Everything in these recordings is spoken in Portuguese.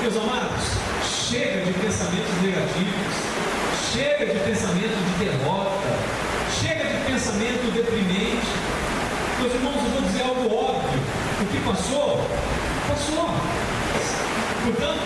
Meus amados, chega de pensamentos negativos, chega de pensamento de derrota, chega de pensamento deprimente. Meus irmãos, eu vou dizer algo óbvio: o que passou, passou. Portanto,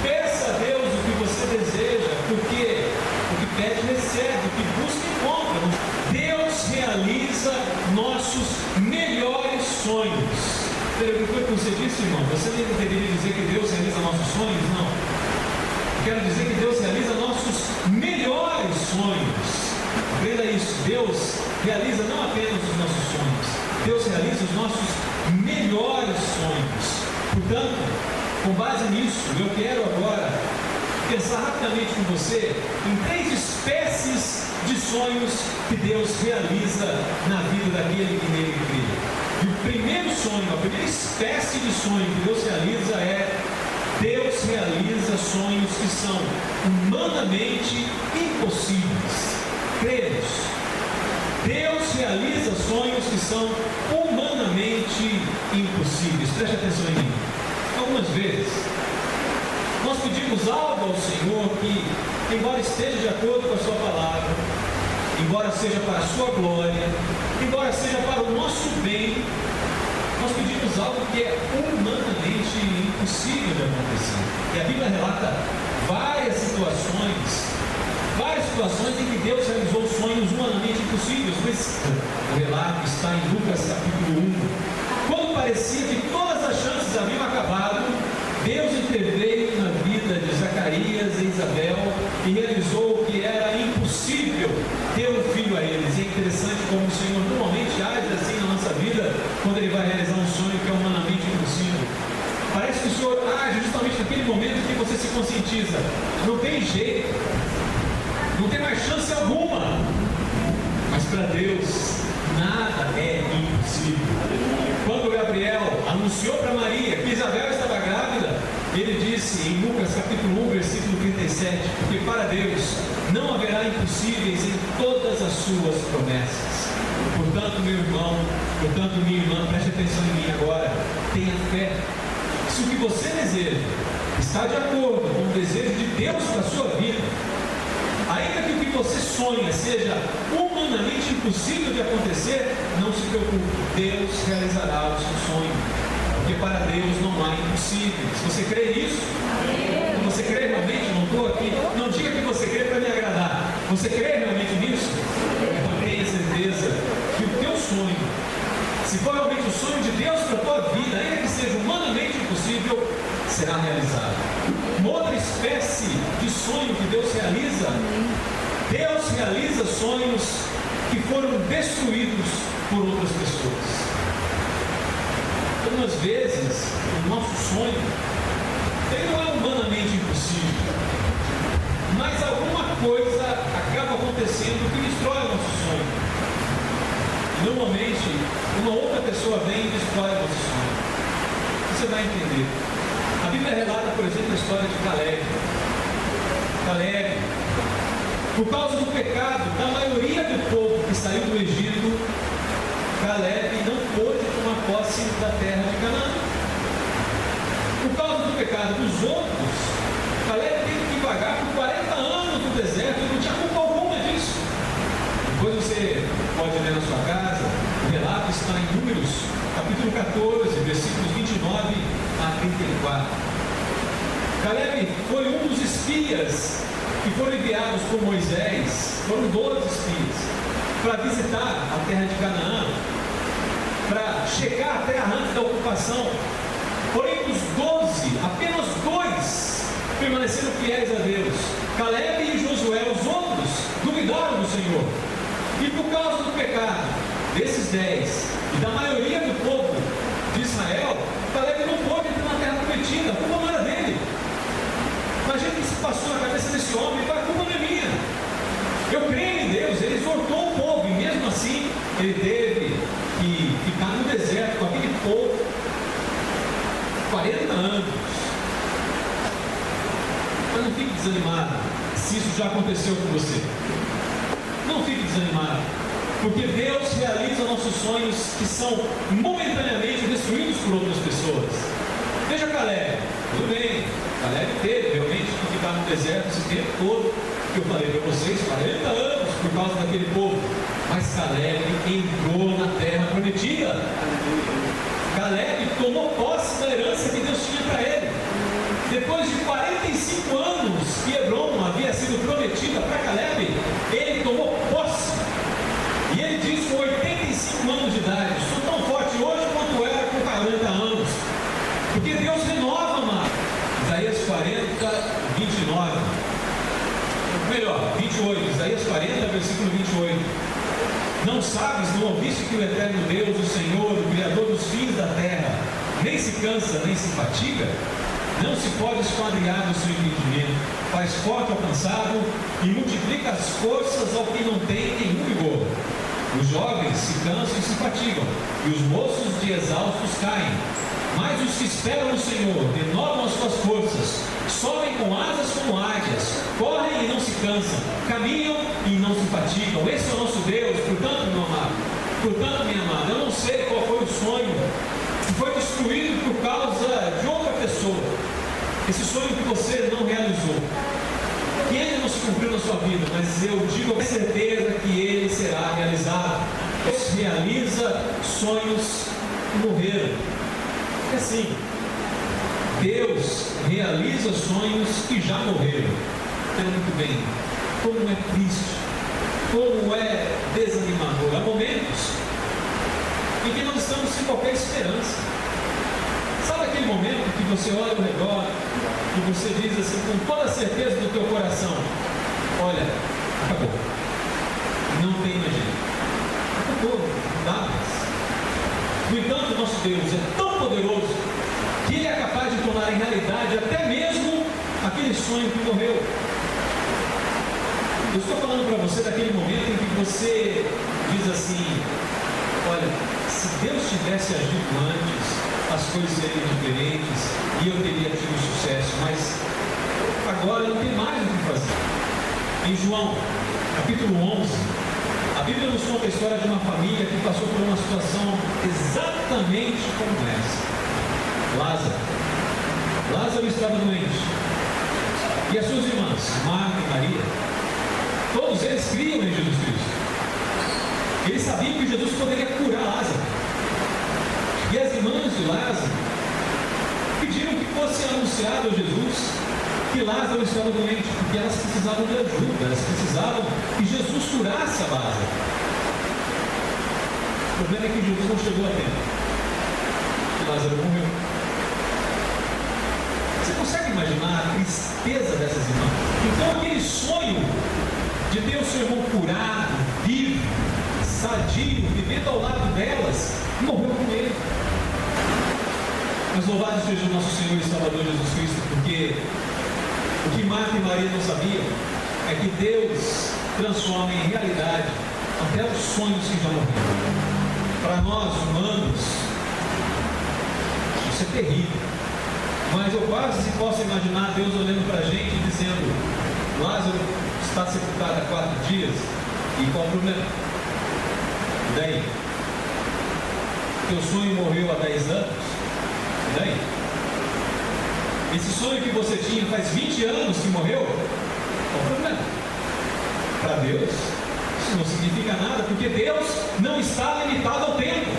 peça a Deus o que você deseja, porque o que pede recebe, o que busca encontra. Deus realiza nossos melhores sonhos. O que você disse, irmão? Você nem deveria dizer que Deus realiza nossos sonhos? Não. Quero dizer que Deus realiza nossos melhores sonhos. Aprenda isso. Deus realiza não apenas os nossos sonhos, Deus realiza os nossos melhores sonhos. Portanto, com base nisso, eu quero agora pensar rapidamente com você em 3 espécies de sonhos que Deus realiza na vida daquele que nele crê. E o primeiro sonho, a primeira espécie de sonho que Deus realiza é: Deus realiza sonhos que são humanamente impossíveis. Cremos. Deus realiza sonhos que são humanamente impossíveis. Preste atenção em mim. Algumas vezes nós pedimos algo ao Senhor que, embora esteja de acordo com a sua palavra, embora seja para a sua glória, embora seja para o nosso bem, nós pedimos algo que é humanamente impossível de acontecer. E a Bíblia relata várias situações em que Deus realizou sonhos humanamente impossíveis. Mas o relato está em Lucas capítulo 1. Quando parecia que todas as chances haviam acabado, Deus interveio na vida de Zacarias e Isabel e realizou o que era impossível: deu um filho a eles. E é interessante como o Senhor normalmente age assim na nossa vida, quando Ele vai realizar um sonho que é humanamente impossível. Parece que o Senhor age justamente naquele momento que você se conscientiza: não tem jeito, não tem mais chance alguma. Mas para Deus nada é impossível. Quando Gabriel anunciou para Maria que Isabel estava grávida, ele disse em Lucas capítulo 1, versículo 37, porque para Deus não haverá impossíveis em todas as suas promessas. Portanto, meu irmão, portanto, minha irmã, preste atenção em mim agora, tenha fé. Se o que você deseja está de acordo com o desejo de Deus para a sua vida, ainda que o que você sonha seja humanamente impossível de acontecer, não se preocupe, Deus realizará o seu sonho, porque para Deus não há impossíveis. Você crê nisso? Você crê realmente? Não estou aqui, não diga que você crê para me agradar. Você crê realmente nisso? Eu tenho certeza que o teu sonho, se for realmente o sonho de Deus para a tua vida, ainda que seja humanamente impossível, será realizado. Uma outra espécie de sonho que Deus realiza: Deus realiza sonhos que foram destruídos por outras pessoas. Algumas vezes o nosso sonho, ele não é humanamente impossível, mas alguma coisa acaba acontecendo que destrói o nosso sonho. Normalmente uma outra pessoa vem e destrói o nosso sonho. Você vai entender. A Bíblia relata, por exemplo, a história de Caleb. Caleb, por causa do pecado da maioria do povo que saiu do Egito, Caleb não pôde tomar posse da terra de Canaã. Por causa do pecado dos outros, Caleb teve que vagar por 40 anos no deserto e não tinha culpa alguma disso. Depois você pode ler na sua casa, o relato está em Números, capítulo 14, versículos 29 a 34. Caleb foi um dos espias que foram enviados por Moisés, foram 12 espias, para visitar a terra de Canaã, para checar a terra antes da ocupação. Porém, dos 12, apenas 2 permaneceram fiéis a Deus: Caleb e Josué. Os outros duvidaram do Senhor. E por causa do pecado desses 10 e da maioria do povo de Israel, Caleb não pôde entrar na terra prometida. A culpa não era dele. Imagina o que se passou na cabeça desse homem: a culpa não é minha. Eu creio em Deus, ele exortou o povo, e mesmo assim ele teve que ficar no deserto com aquele povo 40 anos. Mas não fique desanimado se isso já aconteceu com você. Não fique desanimado, porque Deus realiza nossos sonhos que são momentaneamente destruídos por outras pessoas. Veja Caleb, tudo bem, Caleb teve realmente que ficar no deserto esse tempo todo, que eu falei para vocês, 40 anos por causa daquele povo. Mas Caleb entrou na terra prometida. Caleb tomou posse da herança que Deus tinha para ele. Depois de 45 anos que Hebron havia sido prometida para Caleb, ele tomou posse. E ele diz com 85 anos de idade: sou tão forte hoje quanto era com 40 anos. Porque Deus renova, amado. Isaías 40, 29. Melhor, 28. Isaías 40, versículo 28. Não sabes, não ouviste que o eterno Deus, o Senhor, o Criador dos fins da terra, nem se cansa, nem se fatiga? Não se pode esquadrinhar no seu entendimento, faz forte ao cansado e multiplica as forças ao que não tem nenhum vigor. Os jovens se cansam e se fatigam, e os moços de exaustos caem. Mas os que esperam no Senhor renovam as suas forças, sobem com asas como águias, correm e não se cansam, caminham e não se fatigam. Esse é o nosso Deus. Portanto, meu amado, portanto, minha amada, eu não sei qual foi o sonho que foi destruído por causa de outra pessoa, esse sonho que você não realizou, que ainda não se cumpriu na sua vida, mas eu digo com certeza que ele será realizado. Deus realiza sonhos que morreram. É assim, Deus realiza sonhos que já morreram. Entenda muito bem como é triste, como é desanimador. Há momentos em que nós estamos sem qualquer esperança. Sabe aquele momento que você olha ao redor e você diz assim, com toda a certeza do teu coração: olha, acabou, não tem mais jeito, acabou, não dá mais. No entanto, nosso Deus é tão poderoso que Ele é capaz de tornar em realidade até mesmo aquele sonho que morreu. Eu estou falando para você daquele momento em que você diz assim: olha, se Deus tivesse agido antes, as coisas seriam diferentes e eu teria tido sucesso, mas agora não tem mais o que fazer. Em João, capítulo 11, a Bíblia nos conta a história de uma família que passou por uma situação exatamente como essa. Lázaro estava doente, e as suas irmãs, Marta e Maria, todos eles criam em Jesus Cristo. Eles sabiam que Jesus poderia curar Lázaro. E as irmãs de Lázaro pediram que fosse anunciado a Jesus que Lázaro estava doente, porque elas precisavam de ajuda, elas precisavam que Jesus curasse a Lázaro. O problema é que Jesus não chegou a tempo, que Lázaro morreu. Você consegue imaginar a tristeza dessas irmãs? Então aquele sonho de ter o seu irmão curado, vivo, sadio, vivendo ao lado delas, morreu com ele. Mas louvado seja o nosso Senhor e Salvador Jesus Cristo, porque o que Marta e Maria não sabiam é que Deus transforma em realidade até os sonhos que já morreram. Para nós humanos, isso é terrível. Mas eu quase posso imaginar Deus olhando para a gente e dizendo: Lázaro está sepultado há 4 dias, e qual o problema? E daí? Teu sonho morreu há 10 anos? E daí? Esse sonho que você tinha faz 20 anos que morreu? Qual o problema? Para Deus, isso não significa nada, porque Deus não está limitado ao tempo.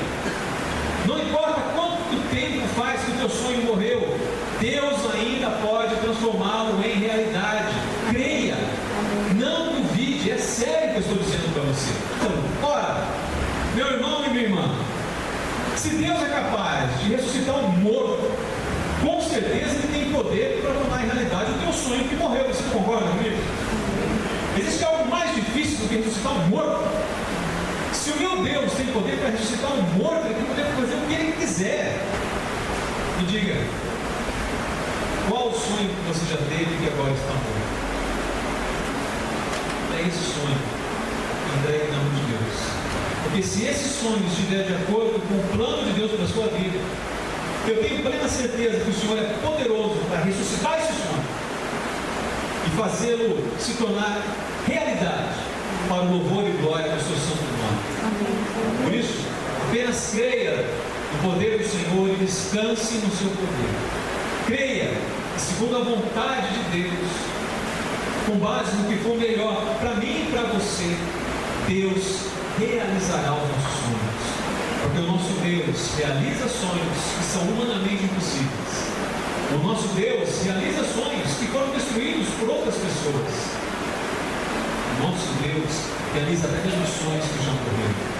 Não importa quanto tempo faz que o teu sonho morreu, Deus ainda pode transformá-lo em realidade. Creia, não duvide, é sério que eu estou dizendo para você. Então, ora, meu irmão e minha irmã, se Deus é capaz de ressuscitar um morto, com certeza Ele tem poder para tornar em realidade o teu sonho que morreu. Você concorda comigo? Existe algo mais difícil do que ressuscitar um morto? Se o meu Deus tem poder para ressuscitar um morto, Ele tem poder para fazer o que Ele quiser. Me diga, qual o sonho que você já teve que agora está morto? É esse sonho, entregue na mão de Deus. Porque se esse sonho estiver de acordo com o plano de Deus para a sua vida, eu tenho plena certeza que o Senhor é poderoso para ressuscitar esse sonho e fazê-lo se tornar realidade para o louvor e glória do seu santo nome. Por isso, apenas creia no poder do Senhor e descanse no seu poder. Creia segundo a vontade de Deus, com base no que for melhor para mim e para você, Deus realizará os nossos sonhos. Porque o nosso Deus realiza sonhos que são humanamente impossíveis. O nosso Deus realiza sonhos que foram destruídos por outras pessoas. O nosso Deus realiza até mesmo sonhos que já morreram.